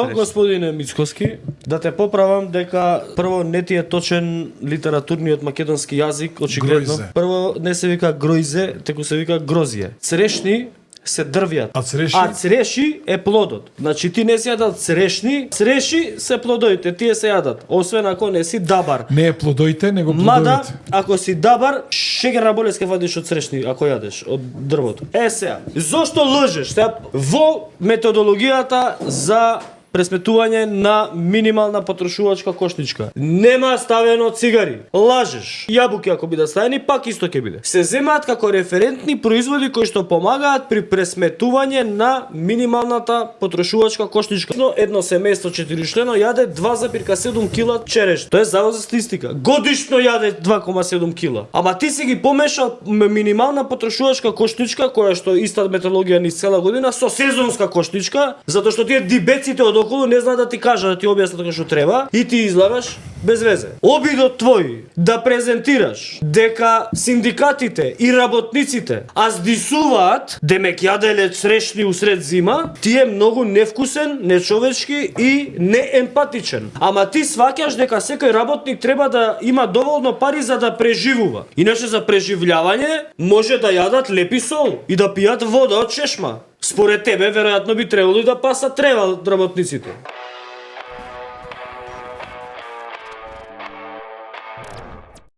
Прво, господине Мицкоски, да те поправам дека прво не ти е точен литературниот македонски јазик, очигледно. Гројзе. Прво не се вика гројзе, теку се вика грозје. Црешни се дрвјат. А цреши е плодот. Значи ти не си јадат црешни, цреши се плодовите, тие се јадат. Освен ако не си дабар. Не е плодоите, него Мада, плодовите. ако си дабар, шеќерна болест ќе вадиш од црешни, ако јадеш од дрвото. Сега, зошто лжеш? Сега, во методологијата за пресметување на минимална потрошувачка кошничка. Нема ставено цигари. Лажеш. Јабуки ако бидат ставени, пак исто ќе биде. Се земаат како референтни производи кои што помагаат при пресметување на минималната потрошувачка кошничка. Едно семејство 4члено јаде 2,7 кила череш. Тоа е завод за статистика. Годишно јаде 2,7 кила. Ама ти си ги помешал минимална потрошувачка кошничка, која што иста методологија низ цела година, со сезонска кошничка, затоа што тие дибеците од околу не знаат да ти кажат, да ти објаснат како што треба и ти излагаш без везе. Обидот твој да презентираш дека синдикатите и работниците аздисуваат демек јаделе црешни усред зима, ти е многу невкусен, нечовечки и неемпатичен. Ама ти сваќаш дека секој работник треба да има доволно пари за да преживува. Иначе за преживљавање може да јадат лепи сол и да пијат вода од чешма. Според тебе, веројатно би требало и да пасат трева работниците.